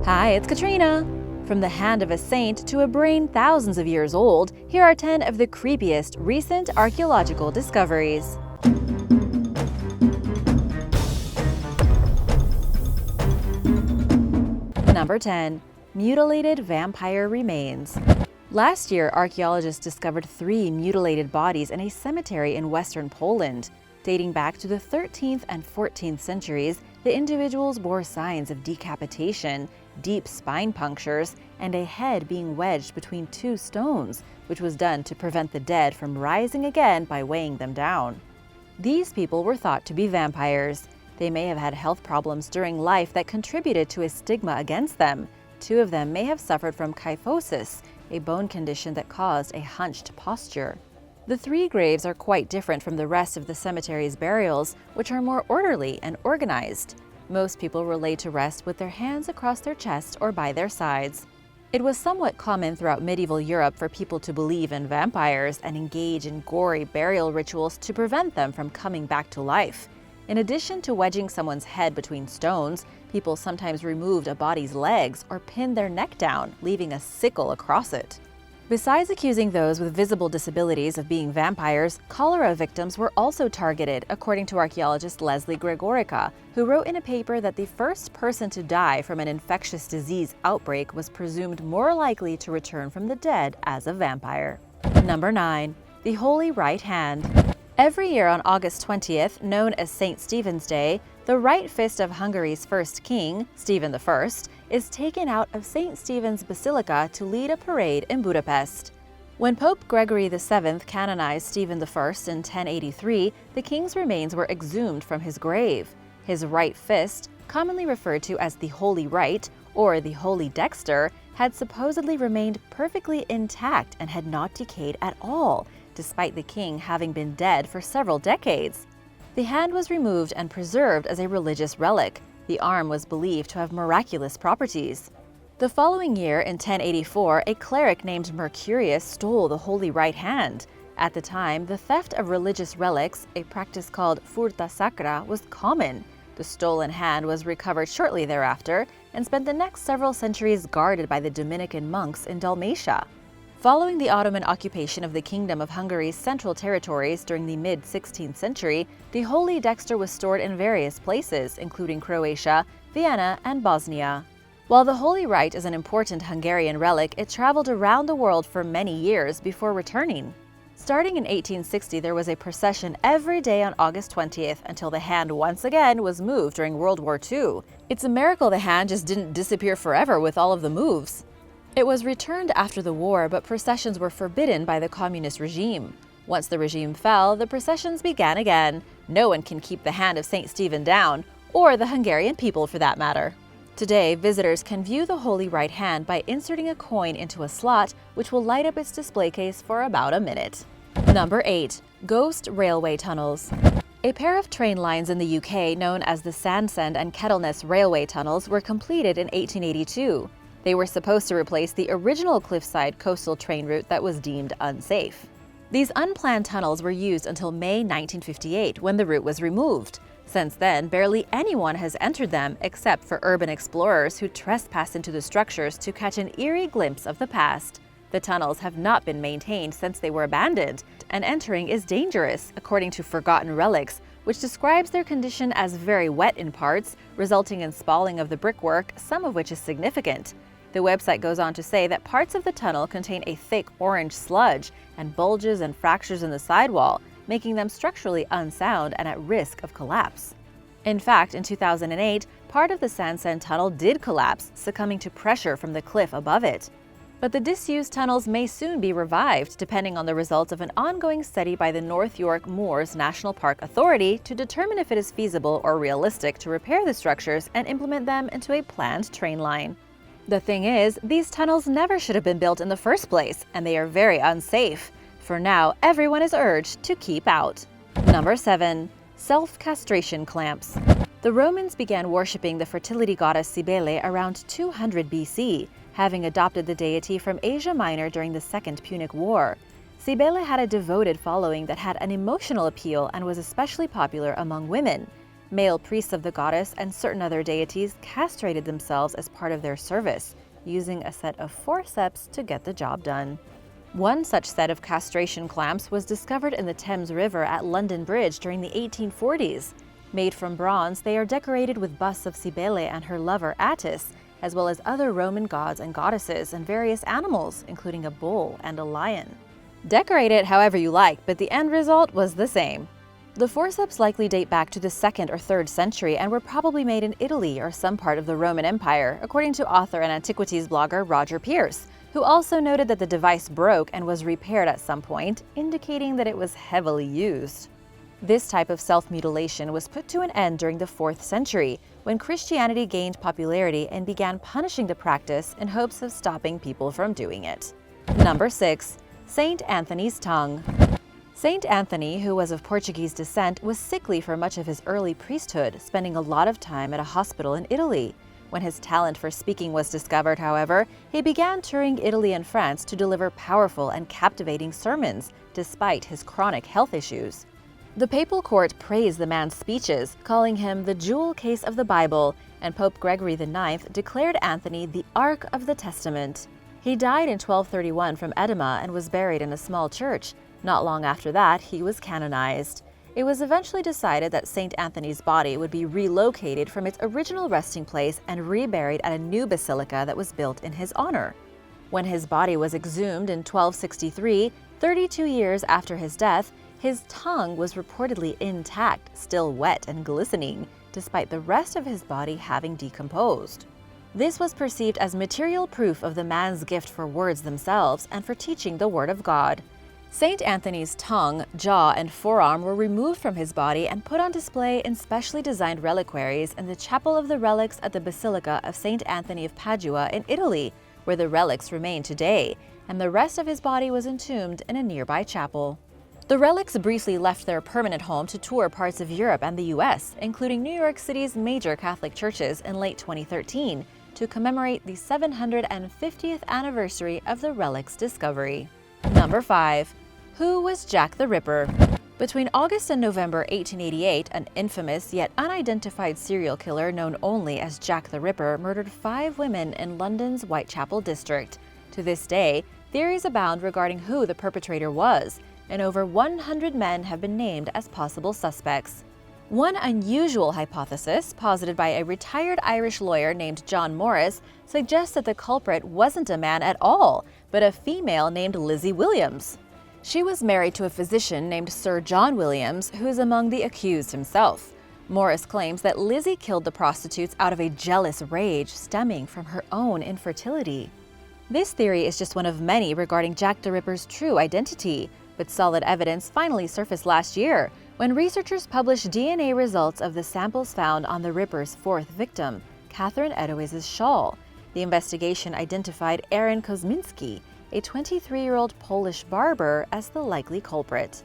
Hi, it's Katrina! From the hand of a saint to a brain thousands of years old, here are 10 of the creepiest recent archaeological discoveries. Number 10. Mutilated vampire remains. Last year, archaeologists discovered 3 mutilated bodies in a cemetery in western Poland. Dating back to the 13th and 14th centuries, the individuals bore signs of decapitation, deep spine punctures, and a head being wedged between 2 stones, which was done to prevent the dead from rising again by weighing them down. These people were thought to be vampires. They may have had health problems during life that contributed to a stigma against them. 2 of them may have suffered from kyphosis, a bone condition that caused a hunched posture. The 3 graves are quite different from the rest of the cemetery's burials, which are more orderly and organized. Most people were laid to rest with their hands across their chest or by their sides. It was somewhat common throughout medieval Europe for people to believe in vampires and engage in gory burial rituals to prevent them from coming back to life. In addition to wedging someone's head between stones, people sometimes removed a body's legs or pinned their neck down, leaving a sickle across it. Besides accusing those with visible disabilities of being vampires, cholera victims were also targeted, according to archaeologist Leslie Gregorica, who wrote in a paper that the first person to die from an infectious disease outbreak was presumed more likely to return from the dead as a vampire. Number 9. The Holy Right Hand. Every year on August 20th, known as St. Stephen's Day, the right fist of Hungary's first king, Stephen I, is taken out of St. Stephen's Basilica to lead a parade in Budapest. When Pope Gregory VII canonized Stephen I in 1083, the king's remains were exhumed from his grave. His right fist, commonly referred to as the Holy Right or the Holy Dexter, had supposedly remained perfectly intact and had not decayed at all, despite the king having been dead for several decades. The hand was removed and preserved as a religious relic. The arm was believed to have miraculous properties. The following year, in 1084, a cleric named Mercurius stole the Holy Right Hand. At the time, the theft of religious relics, a practice called furta sacra, was common. The stolen hand was recovered shortly thereafter and spent the next several centuries guarded by the Dominican monks in Dalmatia. Following the Ottoman occupation of the Kingdom of Hungary's central territories during the mid-16th century, the Holy Dexter was stored in various places, including Croatia, Vienna, and Bosnia. While the Holy Right is an important Hungarian relic, it traveled around the world for many years before returning. Starting in 1860, there was a procession every day on August 20th until the hand once again was moved during World War II. It's a miracle the hand just didn't disappear forever with all of the moves. It was returned after the war, but processions were forbidden by the communist regime. Once the regime fell, the processions began again. No one can keep the hand of St. Stephen down, or the Hungarian people for that matter. Today, visitors can view the Holy Right Hand by inserting a coin into a slot, which will light up its display case for about a minute. Number 8. Ghost Railway Tunnels. A pair of train lines in the UK known as the Sandsend and Kettleness Railway Tunnels were completed in 1882. They were supposed to replace the original cliffside coastal train route that was deemed unsafe. These unplanned tunnels were used until May 1958, when the route was removed. Since then, barely anyone has entered them except for urban explorers who trespass into the structures to catch an eerie glimpse of the past. The tunnels have not been maintained since they were abandoned, and entering is dangerous, according to Forgotten Relics, which describes their condition as very wet in parts, resulting in spalling of the brickwork, some of which is significant. The website goes on to say that parts of the tunnel contain a thick orange sludge and bulges and fractures in the sidewall, making them structurally unsound and at risk of collapse. In fact, in 2008, part of the Sandsend Tunnel did collapse, succumbing to pressure from the cliff above it. But the disused tunnels may soon be revived, depending on the results of an ongoing study by the North York Moors National Park Authority to determine if it is feasible or realistic to repair the structures and implement them into a planned train line. The thing is, these tunnels never should have been built in the first place, and they are very unsafe. For now, everyone is urged to keep out. Number 7. Self-castration clamps. The Romans began worshipping the fertility goddess Cybele around 200 BC, having adopted the deity from Asia Minor during the Second Punic War. Cybele had a devoted following that had an emotional appeal and was especially popular among women. Male priests of the goddess and certain other deities castrated themselves as part of their service, using a set of forceps to get the job done. One such set of castration clamps was discovered in the Thames River at London Bridge during the 1840s. Made from bronze, they are decorated with busts of Cybele and her lover Attis, as well as other Roman gods and goddesses and various animals, including a bull and a lion. Decorate it however you like, but the end result was the same. The forceps likely date back to the 2nd or 3rd century and were probably made in Italy or some part of the Roman Empire, according to author and antiquities blogger Roger Pierce, who also noted that the device broke and was repaired at some point, indicating that it was heavily used. This type of self-mutilation was put to an end during the 4th century, when Christianity gained popularity and began punishing the practice in hopes of stopping people from doing it. Number 6. Saint Anthony's tongue. Saint Anthony, who was of Portuguese descent, was sickly for much of his early priesthood, spending a lot of time at a hospital in Italy. When his talent for speaking was discovered, however, he began touring Italy and France to deliver powerful and captivating sermons, despite his chronic health issues. The papal court praised the man's speeches, calling him the jewel case of the Bible, and Pope Gregory IX declared Anthony the Ark of the Testament. He died in 1231 from edema and was buried in a small church. Not long after that, he was canonized. It was eventually decided that St. Anthony's body would be relocated from its original resting place and reburied at a new basilica that was built in his honor. When his body was exhumed in 1263, 32 years after his death, his tongue was reportedly intact, still wet and glistening, despite the rest of his body having decomposed. This was perceived as material proof of the man's gift for words themselves and for teaching the Word of God. St. Anthony's tongue, jaw, and forearm were removed from his body and put on display in specially designed reliquaries in the Chapel of the Relics at the Basilica of St. Anthony of Padua in Italy, where the relics remain today, and the rest of his body was entombed in a nearby chapel. The relics briefly left their permanent home to tour parts of Europe and the US, including New York City's major Catholic churches in late 2013, to commemorate the 750th anniversary of the relic's discovery. Number 5. Who was Jack the Ripper? Between August and November 1888, an infamous yet unidentified serial killer known only as Jack the Ripper murdered 5 women in London's Whitechapel district. To this day, theories abound regarding who the perpetrator was, and over 100 men have been named as possible suspects. One unusual hypothesis, posited by a retired Irish lawyer named John Morris, suggests that the culprit wasn't a man at all, but a female named Lizzie Williams. She was married to a physician named Sir John Williams, who is among the accused himself. Morris claims that Lizzie killed the prostitutes out of a jealous rage stemming from her own infertility. This theory is just one of many regarding Jack the Ripper's true identity, but solid evidence finally surfaced last year when researchers published DNA results of the samples found on the Ripper's 4th victim, Catherine Edowiez's shawl. The investigation identified Aaron Kosminski, a 23-year-old Polish barber, as the likely culprit.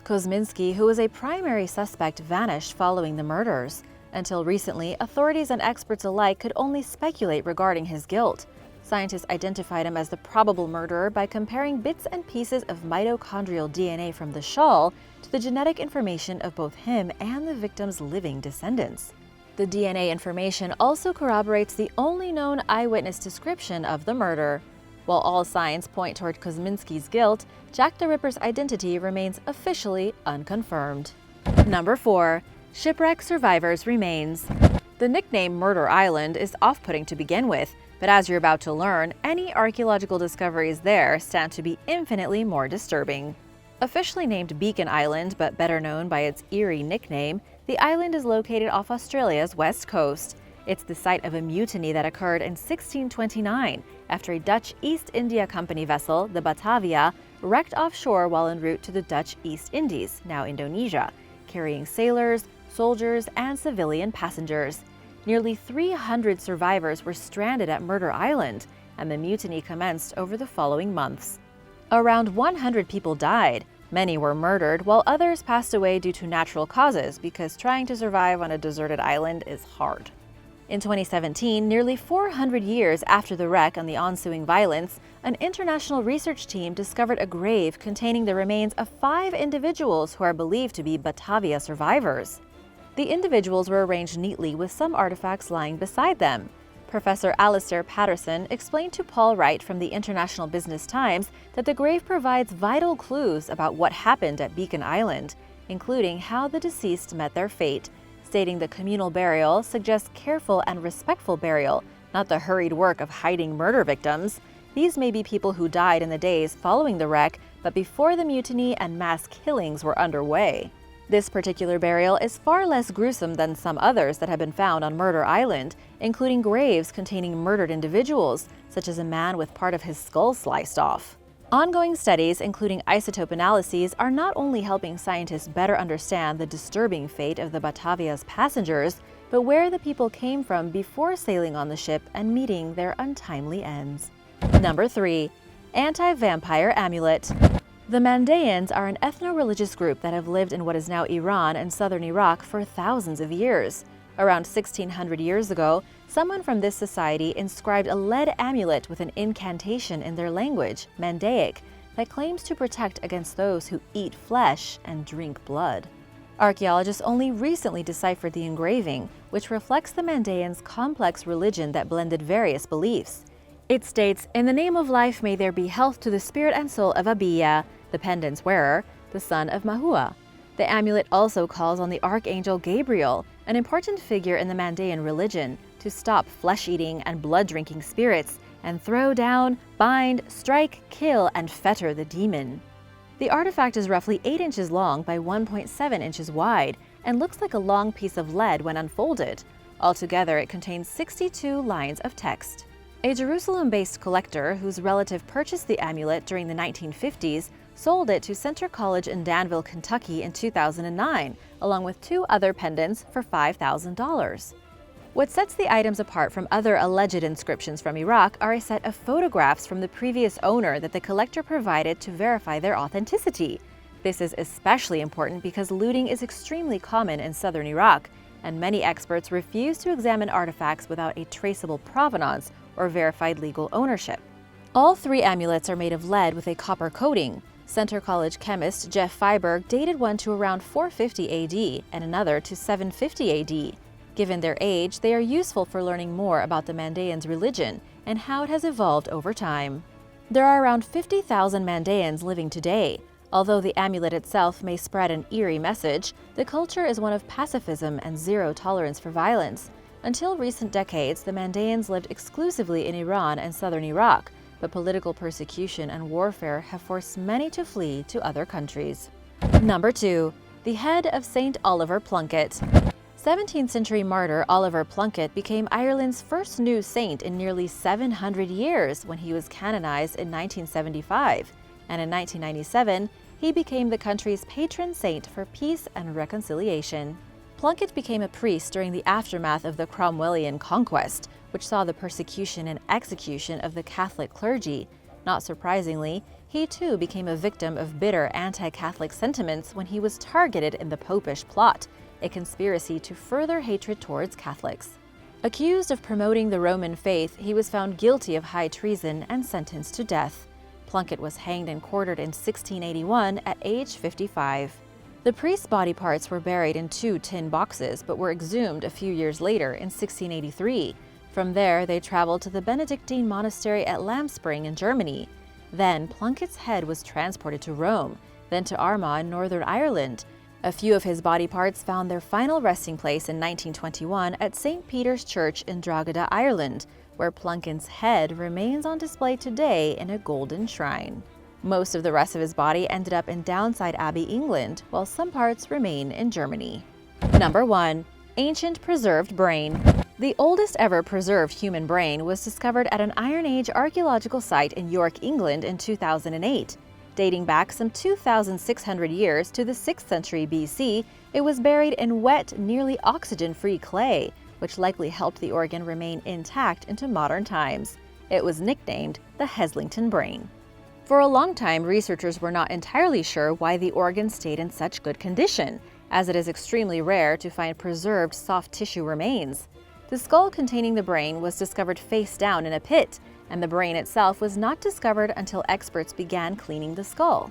Kosminski, who was a primary suspect, vanished following the murders. Until recently, authorities and experts alike could only speculate regarding his guilt. Scientists identified him as the probable murderer by comparing bits and pieces of mitochondrial DNA from the shawl to the genetic information of both him and the victim's living descendants. The DNA information also corroborates the only known eyewitness description of the murder. While all signs point toward Kosminski's guilt, Jack the Ripper's identity remains officially unconfirmed. Number 4. Shipwreck survivors' remains. The nickname Murder Island is off-putting to begin with, but as you're about to learn, any archaeological discoveries there stand to be infinitely more disturbing. Officially named Beacon Island, but better known by its eerie nickname, the island is located off Australia's west coast. It's the site of a mutiny that occurred in 1629 after a Dutch East India Company vessel, the Batavia, wrecked offshore while en route to the Dutch East Indies, now Indonesia, carrying sailors, soldiers, and civilian passengers. Nearly 300 survivors were stranded at Murder Island, and the mutiny commenced over the following months. Around 100 people died. Many were murdered, while others passed away due to natural causes because trying to survive on a deserted island is hard. In 2017, nearly 400 years after the wreck and the ensuing violence, an international research team discovered a grave containing the remains of 5 individuals who are believed to be Batavia survivors. The individuals were arranged neatly with some artifacts lying beside them. Professor Alistair Patterson explained to Paul Wright from the International Business Times that the grave provides vital clues about what happened at Beacon Island, including how the deceased met their fate, stating the communal burial suggests careful and respectful burial, not the hurried work of hiding murder victims. These may be people who died in the days following the wreck, but before the mutiny and mass killings were underway. This particular burial is far less gruesome than some others that have been found on Murder Island, including graves containing murdered individuals, such as a man with part of his skull sliced off. Ongoing studies, including isotope analyses, are not only helping scientists better understand the disturbing fate of the Batavia's passengers, but where the people came from before sailing on the ship and meeting their untimely ends. Number 3. Antivampire amulet. The Mandaeans are an ethno-religious group that have lived in what is now Iran and southern Iraq for thousands of years. Around 1600 years ago, someone from this society inscribed a lead amulet with an incantation in their language, Mandaic, that claims to protect against those who eat flesh and drink blood. Archaeologists only recently deciphered the engraving, which reflects the Mandaeans' complex religion that blended various beliefs. It states, "In the name of life may there be health to the spirit and soul of Abiya, the pendant's wearer, the son of Mahua." The amulet also calls on the Archangel Gabriel, an important figure in the Mandaean religion, to stop flesh-eating and blood-drinking spirits and throw down, bind, strike, kill, and fetter the demon. The artifact is roughly 8 inches long by 1.7 inches wide and looks like a long piece of lead when unfolded. Altogether, it contains 62 lines of text. A Jerusalem-based collector whose relative purchased the amulet during the 1950s sold it to Center College in Danville, Kentucky in 2009, along with 2 other pendants for $5,000. What sets the items apart from other alleged inscriptions from Iraq are a set of photographs from the previous owner that the collector provided to verify their authenticity. This is especially important because looting is extremely common in southern Iraq, and many experts refuse to examine artifacts without a traceable provenance or verified legal ownership. All 3 amulets are made of lead with a copper coating. Center College chemist Jeff Feiberg dated one to around 450 AD and another to 750 AD. Given their age, they are useful for learning more about the Mandaeans' religion and how it has evolved over time. There are around 50,000 Mandaeans living today. Although the amulet itself may spread an eerie message, the culture is one of pacifism and zero tolerance for violence. Until recent decades, the Mandaeans lived exclusively in Iran and southern Iraq, but political persecution and warfare have forced many to flee to other countries. Number 2. The head of St. Oliver Plunkett. 17th century martyr Oliver Plunkett became Ireland's first new saint in nearly 700 years when he was canonized in 1975, and in 1997, he became the country's patron saint for peace and reconciliation. Plunkett became a priest during the aftermath of the Cromwellian conquest, which saw the persecution and execution of the Catholic clergy. Not surprisingly, he too became a victim of bitter anti-Catholic sentiments when he was targeted in the Popish Plot, a conspiracy to further hatred towards Catholics. Accused of promoting the Roman faith, he was found guilty of high treason and sentenced to death. Plunkett was hanged and quartered in 1681 at age 55. The priest's body parts were buried in 2 tin boxes, but were exhumed a few years later in 1683. From there, they traveled to the Benedictine monastery at Lamspring in Germany. Then, Plunkett's head was transported to Rome, then to Armagh in Northern Ireland. A few of his body parts found their final resting place in 1921 at St. Peter's Church in Drogheda, Ireland, where Plunkett's head remains on display today in a golden shrine. Most of the rest of his body ended up in Downside Abbey, England, while some parts remain in Germany. Number 1. Ancient preserved brain. The oldest ever preserved human brain was discovered at an Iron Age archaeological site in York, England in 2008. Dating back some 2,600 years to the 6th century BC, it was buried in wet, nearly oxygen-free clay, which likely helped the organ remain intact into modern times. It was nicknamed the Heslington brain. For a long time, researchers were not entirely sure why the organ stayed in such good condition, as it is extremely rare to find preserved soft tissue remains. The skull containing the brain was discovered face down in a pit, and the brain itself was not discovered until experts began cleaning the skull.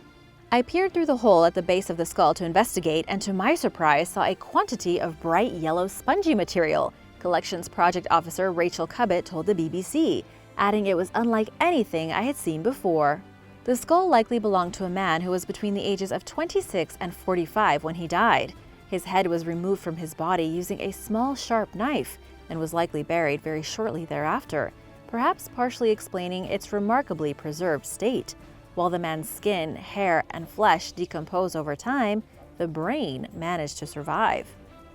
I peered through the hole at the base of the skull to investigate, and to my surprise saw a quantity of bright yellow spongy material, Collections Project Officer Rachel Cubbett told the BBC, adding it was unlike anything I had seen before. The skull likely belonged to a man who was between the ages of 26 and 45 when he died. His head was removed from his body using a small sharp knife and was likely buried very shortly thereafter, perhaps partially explaining its remarkably preserved state. While the man's skin, hair, and flesh decompose over time, the brain managed to survive.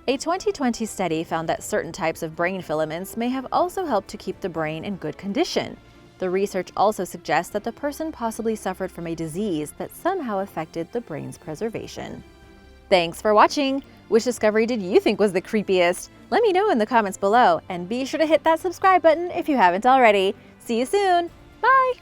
A 2020 study found that certain types of brain filaments may have also helped to keep the brain in good condition. The research also suggests that the person possibly suffered from a disease that somehow affected the brain's preservation. Thanks for watching! Which discovery did you think was the creepiest? Let me know in the comments below, and be sure to hit that subscribe button if you haven't already. See you soon! Bye!